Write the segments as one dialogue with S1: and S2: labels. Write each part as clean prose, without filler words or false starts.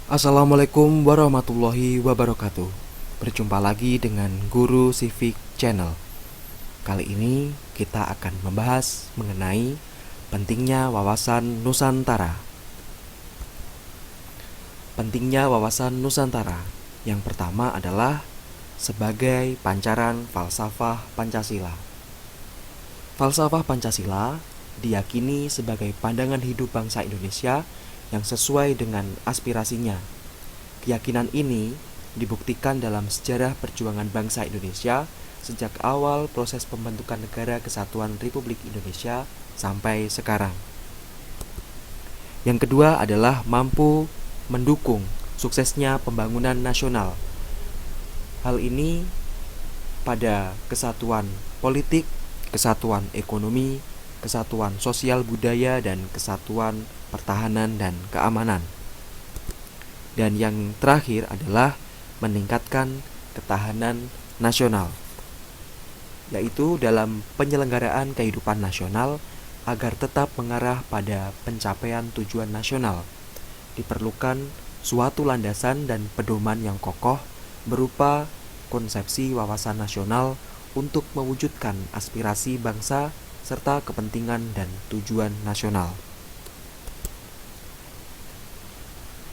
S1: Assalamualaikum warahmatullahi wabarakatuh. Berjumpa lagi dengan Guru Civic Channel. Kali ini kita akan membahas mengenai pentingnya wawasan Nusantara. Pentingnya wawasan Nusantara. Yang pertama adalah sebagai pancaran falsafah Pancasila. Falsafah Pancasila diyakini sebagai pandangan hidup bangsa Indonesia yang sesuai dengan aspirasinya. Keyakinan ini dibuktikan dalam sejarah perjuangan bangsa Indonesia sejak awal proses pembentukan Negara Kesatuan Republik Indonesia sampai sekarang. Yang kedua adalah mampu mendukung suksesnya pembangunan nasional. Hal ini pada kesatuan politik, kesatuan ekonomi, kesatuan sosial budaya, dan kesatuan pertahanan dan keamanan. Dan yang terakhir adalah meningkatkan ketahanan nasional, yaitu dalam penyelenggaraan kehidupan nasional agar tetap mengarah pada pencapaian tujuan nasional. Diperlukan suatu landasan dan pedoman yang kokoh berupa konsepsi wawasan nasional untuk mewujudkan aspirasi bangsa serta kepentingan dan tujuan nasional.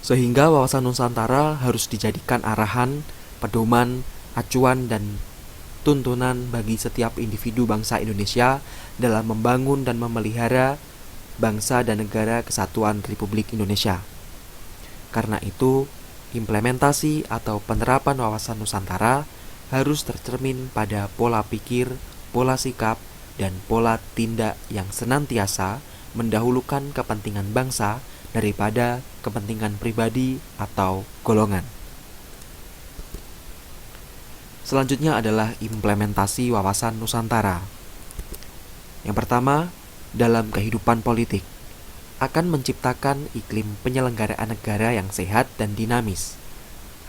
S1: Sehingga wawasan Nusantara harus dijadikan arahan, pedoman, acuan, dan tuntunan bagi setiap individu bangsa Indonesia dalam membangun dan memelihara bangsa dan negara kesatuan Republik Indonesia. Karena itu, implementasi atau penerapan wawasan Nusantara harus tercermin pada pola pikir, pola sikap, dan pola tindak yang senantiasa mendahulukan kepentingan bangsa daripada kepentingan pribadi atau golongan. Selanjutnya adalah implementasi wawasan Nusantara. Yang pertama, dalam kehidupan politik akan menciptakan iklim penyelenggaraan negara yang sehat dan dinamis.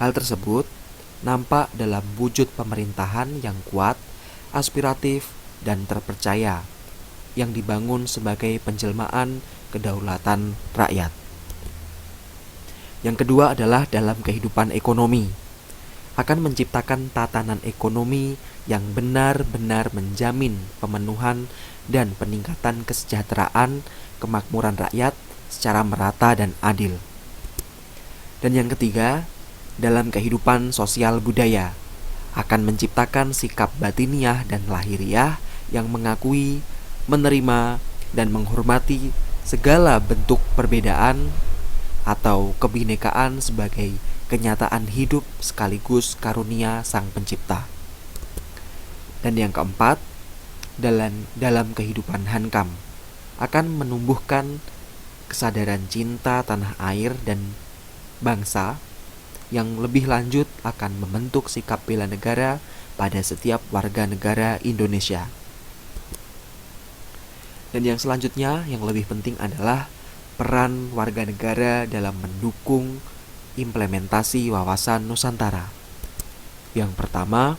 S1: Hal tersebut nampak dalam wujud pemerintahan yang kuat, aspiratif, dan terpercaya yang dibangun sebagai penjelmaan kedaulatan rakyat. Yang kedua adalah dalam kehidupan ekonomi akan menciptakan tatanan ekonomi yang benar-benar menjamin pemenuhan dan peningkatan kesejahteraan kemakmuran rakyat secara merata dan adil. Dan yang ketiga, dalam kehidupan sosial budaya akan menciptakan sikap batiniah dan lahiriah yang mengakui, menerima, dan menghormati segala bentuk perbedaan atau kebinekaan sebagai kenyataan hidup sekaligus karunia Sang Pencipta. Dan yang keempat, dalam kehidupan hankam akan menumbuhkan kesadaran cinta tanah air dan bangsa yang lebih lanjut akan membentuk sikap bela negara pada setiap warga negara Indonesia. Dan yang selanjutnya yang lebih penting adalah peran warga negara dalam mendukung implementasi wawasan Nusantara. Yang pertama,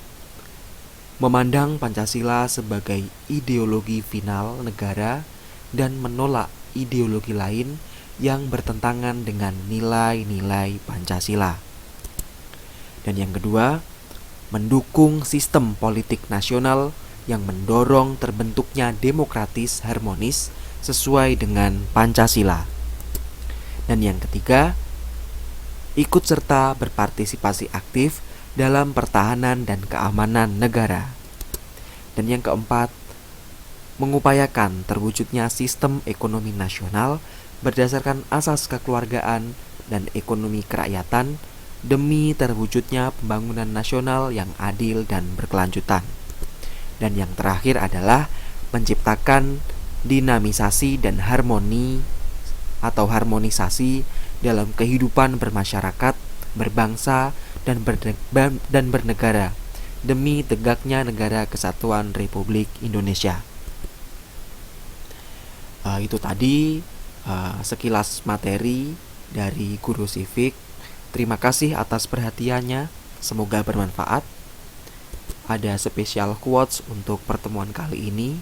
S1: memandang Pancasila sebagai ideologi final negara dan menolak ideologi lain yang bertentangan dengan nilai-nilai Pancasila. Dan yang kedua, mendukung sistem politik nasional yang mendorong terbentuknya demokratis harmonis sesuai dengan Pancasila. Dan yang ketiga, ikut serta berpartisipasi aktif dalam pertahanan dan keamanan negara. Dan yang keempat, mengupayakan terwujudnya sistem ekonomi nasional berdasarkan asas kekeluargaan dan ekonomi kerakyatan demi terwujudnya pembangunan nasional yang adil dan berkelanjutan. Dan yang terakhir adalah menciptakan dinamisasi dan harmoni atau harmonisasi dalam kehidupan bermasyarakat, berbangsa, dan bernegara demi tegaknya negara kesatuan Republik Indonesia. Itu tadi sekilas materi dari Guru Civic. Terima kasih atas perhatiannya, semoga bermanfaat. Ada spesial quotes untuk pertemuan kali ini.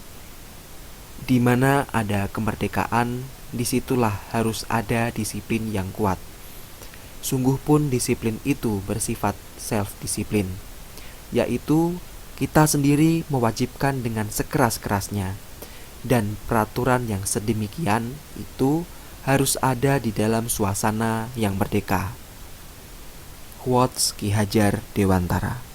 S1: Di mana ada kemerdekaan, disitulah harus ada disiplin yang kuat. Sungguh pun disiplin itu bersifat self-disiplin, yaitu kita sendiri mewajibkan dengan sekeras-kerasnya, dan peraturan yang sedemikian itu harus ada di dalam suasana yang merdeka. Quotes Ki Hajar Dewantara.